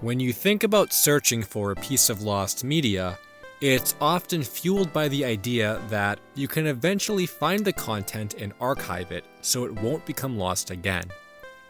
When you think about searching for a piece of lost media, it's often fueled by the idea that you can eventually find the content and archive it so it won't become lost again.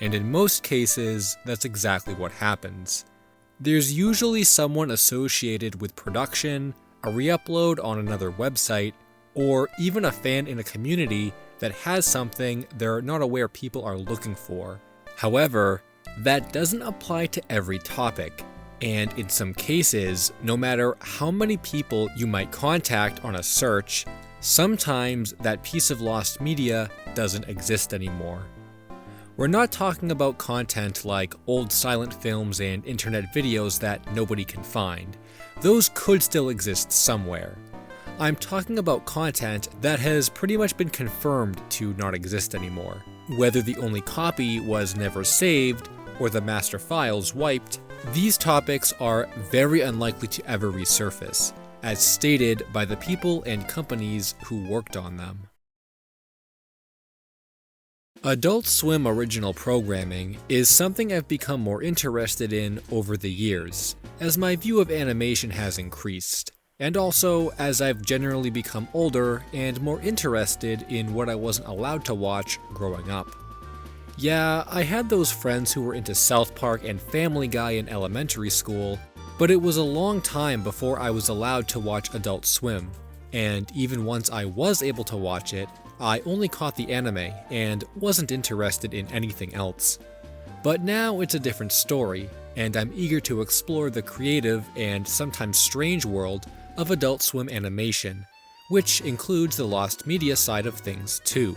And in most cases, that's exactly what happens. There's usually someone associated with production, a re-upload on another website, or even a fan in a community that has something they're not aware people are looking for. However, that doesn't apply to every topic, and in some cases, no matter how many people you might contact on a search, sometimes that piece of lost media doesn't exist anymore. We're not talking about content like old silent films and internet videos that nobody can find. Those could still exist somewhere. I'm talking about content that has pretty much been confirmed to not exist anymore. Whether the only copy was never saved or the master files wiped, these topics are very unlikely to ever resurface, as stated by the people and companies who worked on them. Adult Swim original programming is something I've become more interested in over the years, as my view of animation has increased, and also as I've generally become older and more interested in what I wasn't allowed to watch growing up. Yeah, I had those friends who were into South Park and Family Guy in elementary school, but it was a long time before I was allowed to watch Adult Swim, and even once I was able to watch it, I only caught the anime and wasn't interested in anything else. But now it's a different story, and I'm eager to explore the creative and sometimes strange world of Adult Swim animation, which includes the lost media side of things too.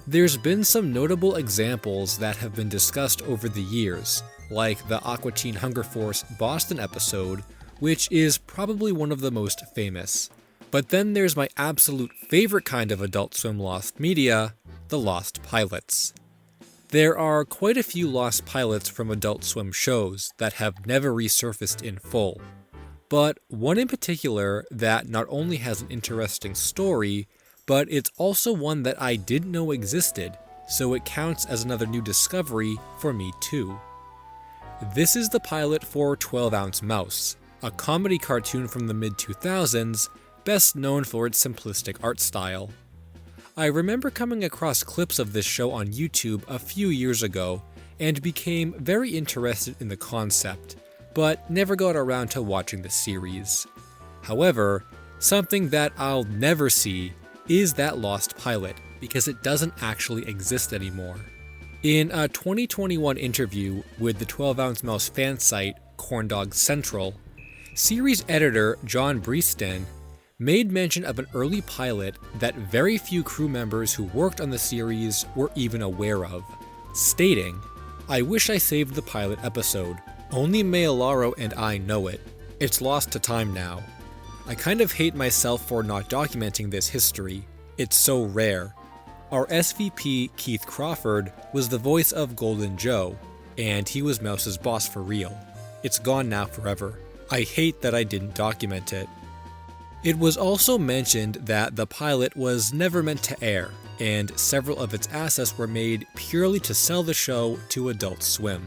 There's been some notable examples that have been discussed over the years, like the Aqua Teen Hunger Force Boston episode, which is probably one of the most famous. But then there's my absolute favorite kind of Adult Swim lost media, the lost pilots. There are quite a few lost pilots from Adult Swim shows that have never resurfaced in full, but one in particular that not only has an interesting story, but it's also one that I didn't know existed, so it counts as another new discovery for me too. This is the pilot for 12 Ounce Mouse, a comedy cartoon from the mid-2000s, best known for its simplistic art style. I remember coming across clips of this show on YouTube a few years ago, and became very interested in the concept, but never got around to watching the series. However, something that I'll never see is that lost pilot, because it doesn't actually exist anymore. In a 2021 interview with the 12 Ounce Mouse fan site Corndog Central, series editor John Breaston made mention of an early pilot that very few crew members who worked on the series were even aware of, stating, "I wish I saved the pilot episode. Only Mayalaro and I know it. It's lost to time now. I kind of hate myself for not documenting this history. It's so rare." Our SVP, Keith Crawford, was the voice of Golden Joe, and he was Mouse's boss for real. It's gone now forever. I hate that I didn't document it. It was also mentioned that the pilot was never meant to air, and several of its assets were made purely to sell the show to Adult Swim.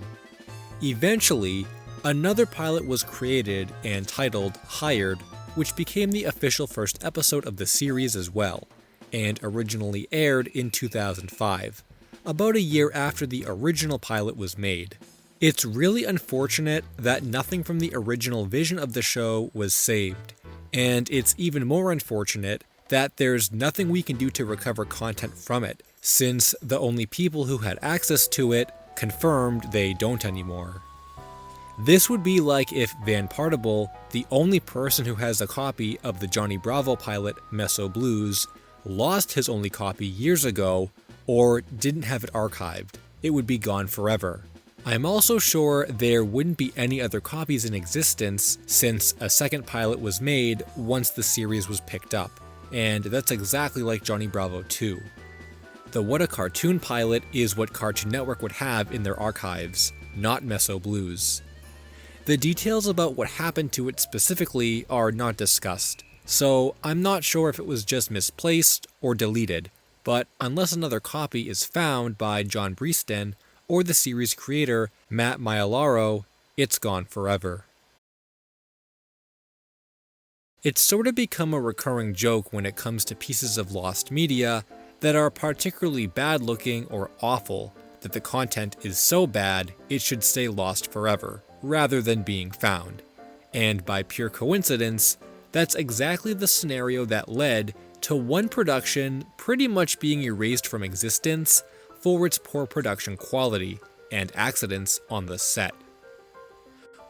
Eventually, another pilot was created and titled Hired, which became the official first episode of the series as well, and originally aired in 2005, about a year after the original pilot was made. It's really unfortunate that nothing from the original vision of the show was saved, and it's even more unfortunate that there's nothing we can do to recover content from it, since the only people who had access to it confirmed they don't anymore. This would be like if Van Partible, the only person who has a copy of the Johnny Bravo pilot Meso Blues, lost his only copy years ago, or didn't have it archived. It would be gone forever. I'm also sure there wouldn't be any other copies in existence since a second pilot was made once the series was picked up, and that's exactly like Johnny Bravo 2. The What a Cartoon pilot is what Cartoon Network would have in their archives, not Meso Blues. The details about what happened to it specifically are not discussed, so I'm not sure if it was just misplaced or deleted, but unless another copy is found by John Breaston or the series creator Matt Maialaro, it's gone forever. It's sort of become a recurring joke when it comes to pieces of lost media that are particularly bad looking or awful, that the content is so bad it should stay lost forever, rather than being found. And by pure coincidence, that's exactly the scenario that led to one production pretty much being erased from existence for its poor production quality and accidents on the set.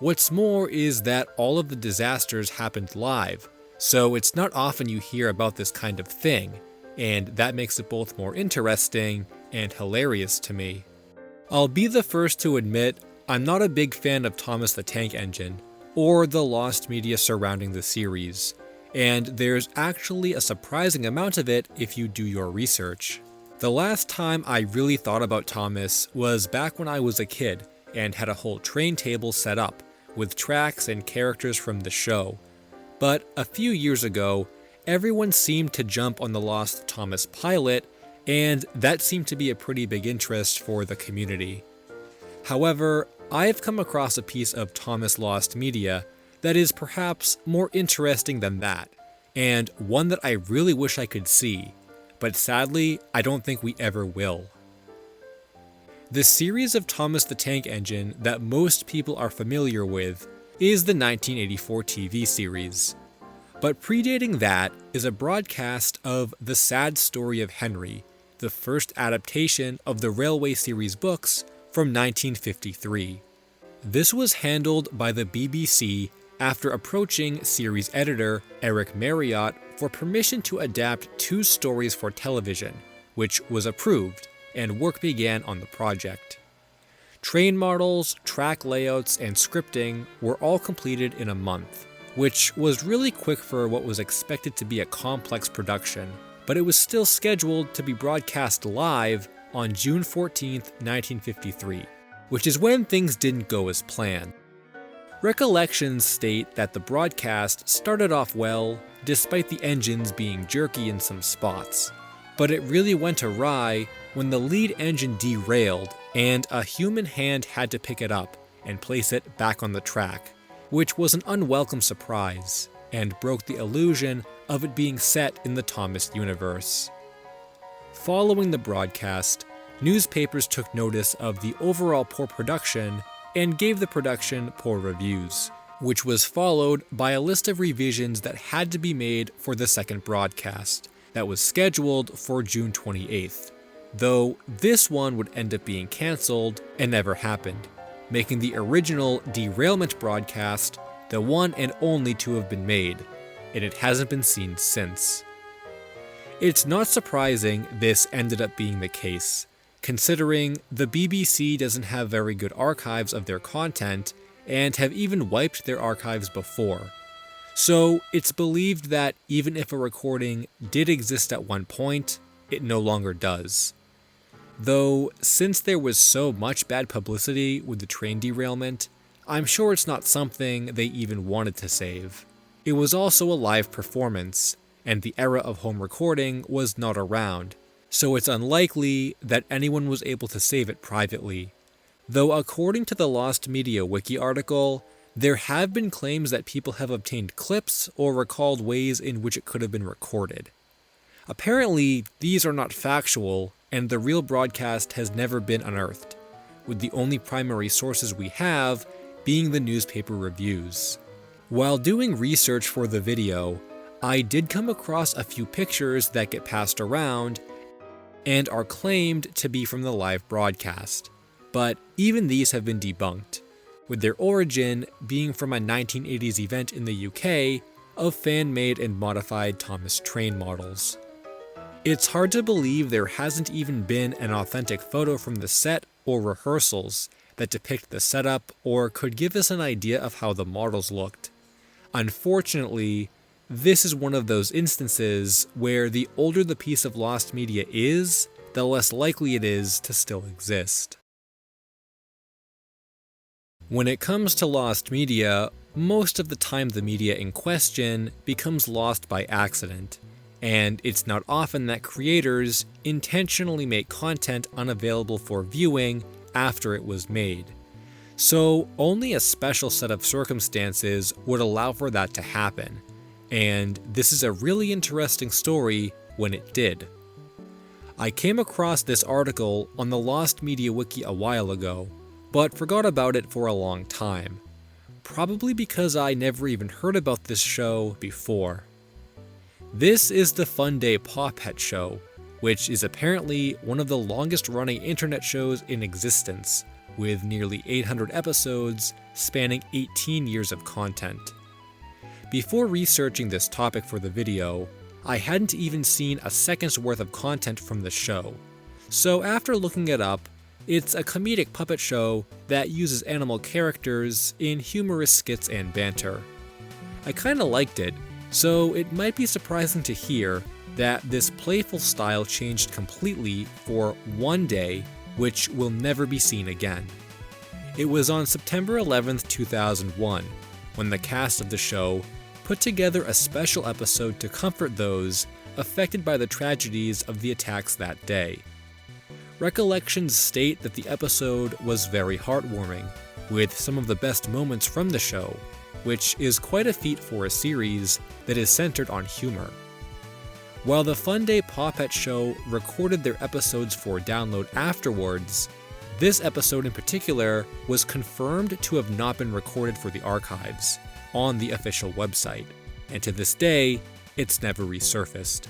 What's more is that all of the disasters happened live, so it's not often you hear about this kind of thing, and that makes it both more interesting and hilarious to me. I'll be the first to admit I'm not a big fan of Thomas the Tank Engine, or the lost media surrounding the series, and there's actually a surprising amount of it if you do your research. The last time I really thought about Thomas was back when I was a kid and had a whole train table set up with tracks and characters from the show. But a few years ago, everyone seemed to jump on the Lost Thomas pilot, and that seemed to be a pretty big interest for the community. However, I've come across a piece of Thomas Lost media that is perhaps more interesting than that, and one that I really wish I could see, but sadly, I don't think we ever will. The series of Thomas the Tank Engine that most people are familiar with is the 1984 TV series. But predating that is a broadcast of The Sad Story of Henry, the first adaptation of the Railway series books from 1953. This was handled by the BBC after approaching series editor Eric Marriott for permission to adapt 2 stories for television, which was approved, and work began on the project. Train models, track layouts, and scripting were all completed in a month, which was really quick for what was expected to be a complex production, but it was still scheduled to be broadcast live on June 14, 1953, which is when things didn't go as planned. Recollections state that the broadcast started off well, despite the engines being jerky in some spots, but it really went awry when the lead engine derailed and a human hand had to pick it up and place it back on the track, which was an unwelcome surprise and broke the illusion of it being set in the Thomas universe. Following the broadcast, newspapers took notice of the overall poor production and gave the production poor reviews, which was followed by a list of revisions that had to be made for the second broadcast that was scheduled for June 28th, though this one would end up being cancelled and never happened, making the original derailment broadcast the one and only to have been made, and it hasn't been seen since. It's not surprising this ended up being the case, considering the BBC doesn't have very good archives of their content and have even wiped their archives before. So it's believed that even if a recording did exist at one point, it no longer does. Though, since there was so much bad publicity with the train derailment, I'm sure it's not something they even wanted to save. It was also a live performance, and the era of home recording was not around, so it's unlikely that anyone was able to save it privately. Though according to the Lost Media Wiki article, there have been claims that people have obtained clips or recalled ways in which it could have been recorded. Apparently, these are not factual, and the real broadcast has never been unearthed, with the only primary sources we have being the newspaper reviews. While doing research for the video, I did come across a few pictures that get passed around and are claimed to be from the live broadcast, but even these have been debunked, with their origin being from a 1980s event in the UK of fan-made and modified Thomas train models. It's hard to believe there hasn't even been an authentic photo from the set or rehearsals that depict the setup or could give us an idea of how the models looked. Unfortunately, this is one of those instances where the older the piece of lost media is, the less likely it is to still exist. When it comes to lost media, most of the time the media in question becomes lost by accident, and it's not often that creators intentionally make content unavailable for viewing after it was made. So only a special set of circumstances would allow for that to happen, and this is a really interesting story when it did. I came across this article on the Lost Media Wiki a while ago, but forgot about it for a long time, probably because I never even heard about this show before. This is the Fun Day Pawpet Show, which is apparently one of the longest running internet shows in existence, with nearly 800 episodes spanning 18 years of content. Before researching this topic for the video, I hadn't even seen a second's worth of content from the show. So after looking it up, it's a comedic puppet show that uses animal characters in humorous skits and banter. I kinda liked it, so it might be surprising to hear that this playful style changed completely for one day, which will never be seen again. It was on September 11th, 2001, when the cast of the show put together a special episode to comfort those affected by the tragedies of the attacks that day. Recollections state that the episode was very heartwarming, with some of the best moments from the show, which is quite a feat for a series that is centered on humor. While the Fun Day Pawpet Show recorded their episodes for download afterwards, this episode in particular was confirmed to have not been recorded for the archives on the official website, and to this day, it's never resurfaced.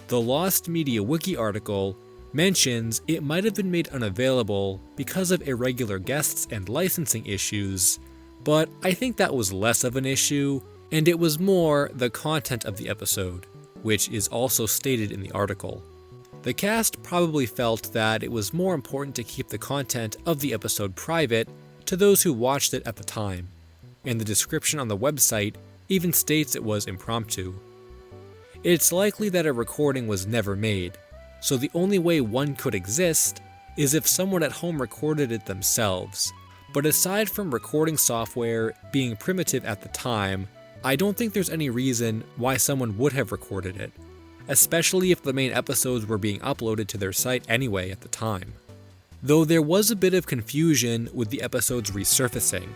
The Lost Media Wiki article mentions it might have been made unavailable because of irregular guests and licensing issues, but I think that was less of an issue, and it was more the content of the episode, which is also stated in the article. The cast probably felt that it was more important to keep the content of the episode private to those who watched it at the time, and the description on the website even states it was impromptu. It's likely that a recording was never made, so the only way one could exist is if someone at home recorded it themselves. But aside from recording software being primitive at the time, I don't think there's any reason why someone would have recorded it, especially if the main episodes were being uploaded to their site anyway at the time. Though there was a bit of confusion with the episodes resurfacing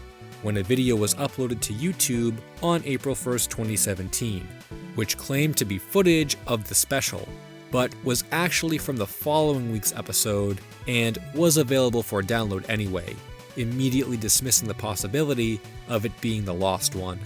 when a video was uploaded to YouTube on April 1st, 2017, which claimed to be footage of the special, but was actually from the following week's episode and was available for download anyway, immediately dismissing the possibility of it being the lost one.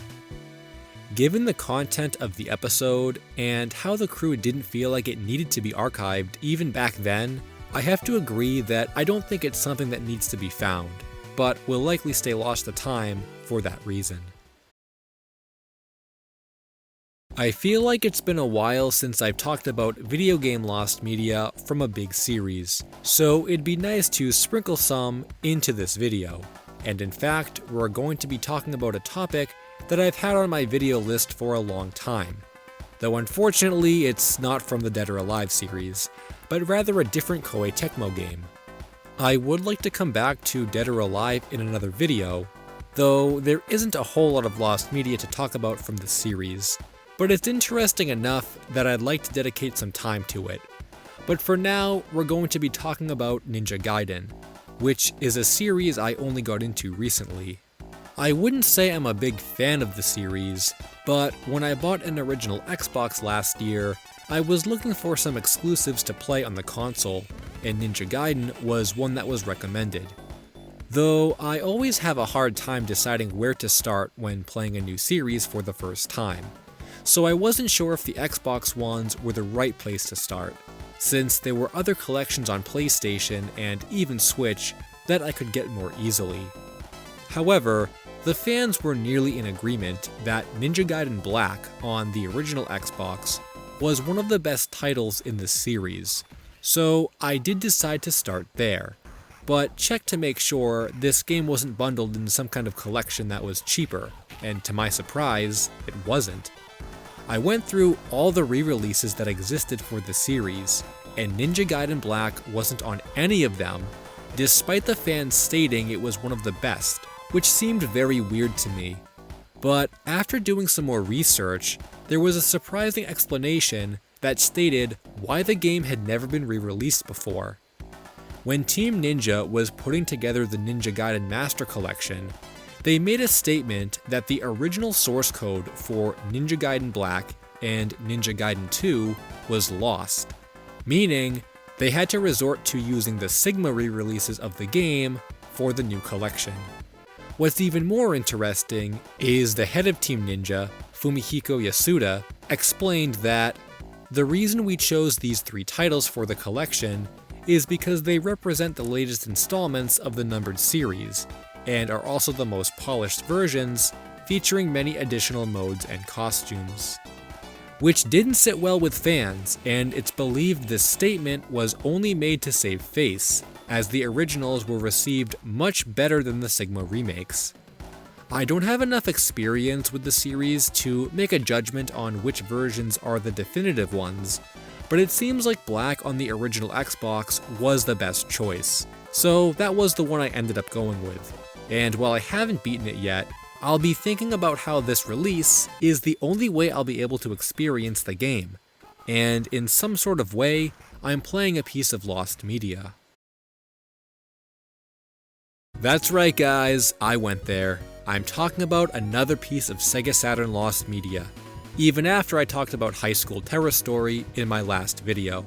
Given the content of the episode and how the crew didn't feel like it needed to be archived even back then, I have to agree that I don't think it's something that needs to be found, but will likely stay lost to time for that reason. I feel like it's been a while since I've talked about video game lost media from a big series, so it'd be nice to sprinkle some into this video. And in fact, we're going to be talking about a topic that I've had on my video list for a long time. Though unfortunately, it's not from the Dead or Alive series, but rather a different Koei Tecmo game. I would like to come back to Dead or Alive in another video, though there isn't a whole lot of lost media to talk about from this series, but it's interesting enough that I'd like to dedicate some time to it. But for now, we're going to be talking about Ninja Gaiden, which is a series I only got into recently. I wouldn't say I'm a big fan of the series, but when I bought an original Xbox last year, I was looking for some exclusives to play on the console, and Ninja Gaiden was one that was recommended. Though I always have a hard time deciding where to start when playing a new series for the first time, so I wasn't sure if the Xbox ones were the right place to start, since there were other collections on PlayStation and even Switch that I could get more easily. However, the fans were nearly in agreement that Ninja Gaiden Black on the original Xbox was one of the best titles in the series, so I did decide to start there, but checked to make sure this game wasn't bundled in some kind of collection that was cheaper, and to my surprise, it wasn't. I went through all the re-releases that existed for the series, and Ninja Gaiden Black wasn't on any of them, despite the fans stating it was one of the best, which seemed very weird to me. But after doing some more research, there was a surprising explanation that stated why the game had never been re-released before. When Team Ninja was putting together the Ninja Gaiden Master Collection, they made a statement that the original source code for Ninja Gaiden Black and Ninja Gaiden 2 was lost, meaning they had to resort to using the Sigma re-releases of the game for the new collection. What's even more interesting is the head of Team Ninja, Fumihiko Yasuda, explained that the reason we chose these 3 titles for the collection is because they represent the latest installments of the numbered series, and are also the most polished versions, featuring many additional modes and costumes. Which didn't sit well with fans, and it's believed this statement was only made to save face, as the originals were received much better than the Sigma remakes. I don't have enough experience with the series to make a judgment on which versions are the definitive ones, but it seems like Black on the original Xbox was the best choice, so that was the one I ended up going with. And while I haven't beaten it yet, I'll be thinking about how this release is the only way I'll be able to experience the game, and in some sort of way, I'm playing a piece of lost media. That's right guys, I went there. I'm talking about another piece of Sega Saturn lost media, even after I talked about High School Terror Story in my last video.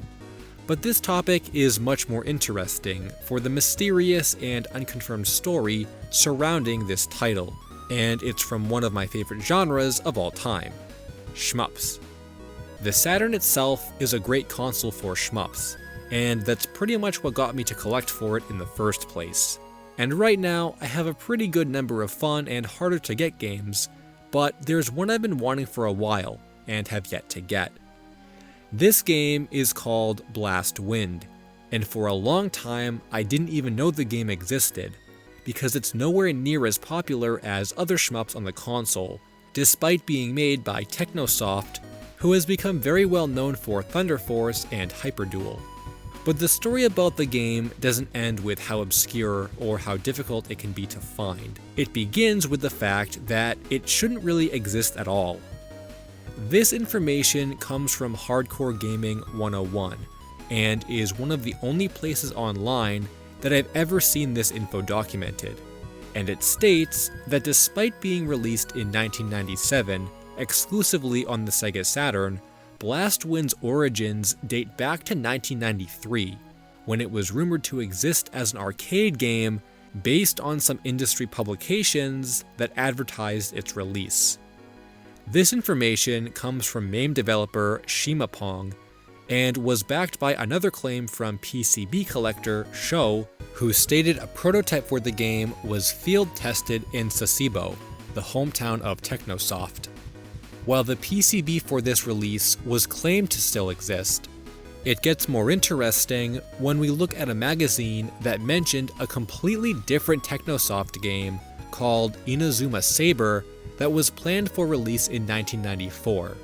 But this topic is much more interesting for the mysterious and unconfirmed story surrounding this title, and it's from one of my favorite genres of all time, shmups. The Saturn itself is a great console for shmups, and that's pretty much what got me to collect for it in the first place. And right now, I have a pretty good number of fun and harder to get games, but there's one I've been wanting for a while, and have yet to get. This game is called Blast Wind, and for a long time I didn't even know the game existed, because it's nowhere near as popular as other shmups on the console, despite being made by Technosoft, who has become very well known for Thunder Force and Hyperduel. But the story about the game doesn't end with how obscure or how difficult it can be to find. It begins with the fact that it shouldn't really exist at all. This information comes from Hardcore Gaming 101, and is one of the only places online that I've ever seen this info documented. And it states that despite being released in 1997, exclusively on the Sega Saturn, Blast Wind's origins date back to 1993, when it was rumored to exist as an arcade game based on some industry publications that advertised its release. This information comes from MAME developer Shimapong, and was backed by another claim from PCB collector Show, who stated a prototype for the game was field tested in Sasebo, the hometown of Technosoft. While the PCB for this release was claimed to still exist, it gets more interesting when we look at a magazine that mentioned a completely different Technosoft game called Inazuma Saber that was planned for release in 1994.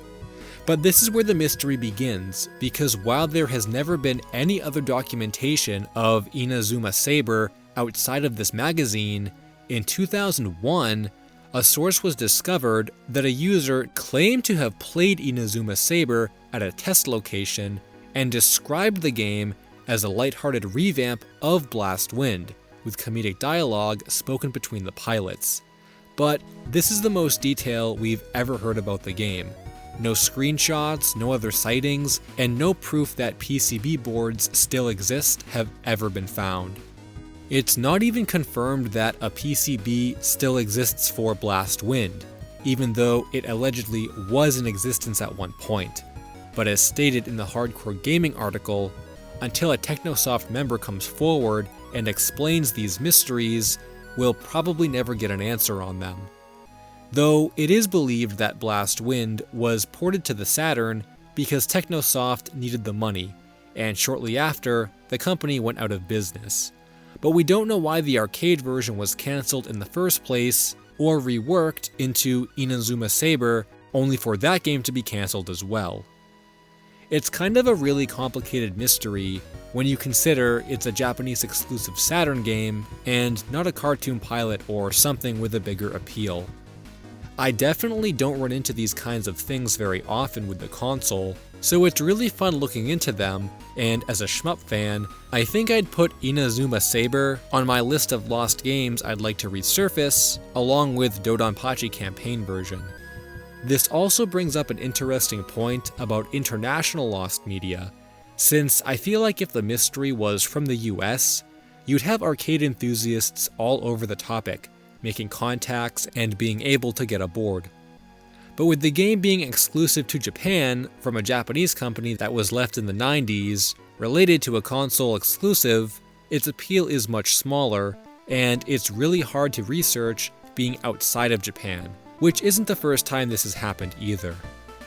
But this is where the mystery begins, because while there has never been any other documentation of Inazuma Saber outside of this magazine, in 2001, a source was discovered that a user claimed to have played Inazuma Saber at a test location and described the game as a lighthearted revamp of Blast Wind, with comedic dialogue spoken between the pilots. But this is the most detail we've ever heard about the game. No screenshots, no other sightings, and no proof that PCB boards still exist have ever been found. It's not even confirmed that a PCB still exists for Blast Wind, even though it allegedly was in existence at one point. But as stated in the Hardcore Gaming article, until a Technosoft member comes forward and explains these mysteries, we'll probably never get an answer on them. Though it is believed that Blast Wind was ported to the Saturn because Technosoft needed the money, and shortly after, the company went out of business. But we don't know why the arcade version was cancelled in the first place, or reworked into Inazuma Saber, only for that game to be cancelled as well. It's kind of a really complicated mystery when you consider it's a Japanese exclusive Saturn game, and not a cartoon pilot or something with a bigger appeal. I definitely don't run into these kinds of things very often with the console, So it's really fun looking into them, and as a shmup fan, I think I'd put Inazuma Saber on my list of lost games I'd like to resurface, along with Dodonpachi campaign version. This also brings up an interesting point about international lost media, since I feel like if the mystery was from the US, you'd have arcade enthusiasts all over the topic, making contacts and being able to get aboard. But with the game being exclusive to Japan from a Japanese company that was left in the 90s, related to a console exclusive, its appeal is much smaller, and it's really hard to research being outside of Japan, which isn't the first time this has happened either.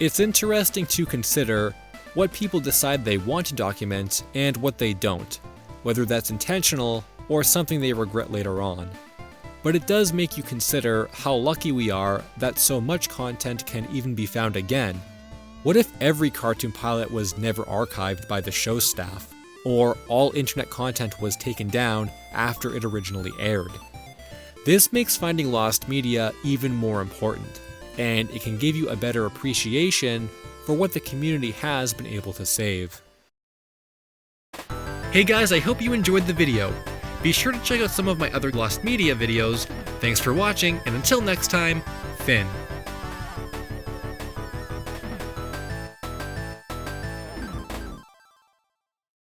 It's interesting to consider what people decide they want to document and what they don't, whether that's intentional or something they regret later on. But it does make you consider how lucky we are that so much content can even be found again. What if every cartoon pilot was never archived by the show staff, or all internet content was taken down after it originally aired? This makes finding lost media even more important, and it can give you a better appreciation for what the community has been able to save. Hey guys, I hope you enjoyed the video. Be sure to check out some of my other lost media videos. Thanks for watching, and until next time, Finn.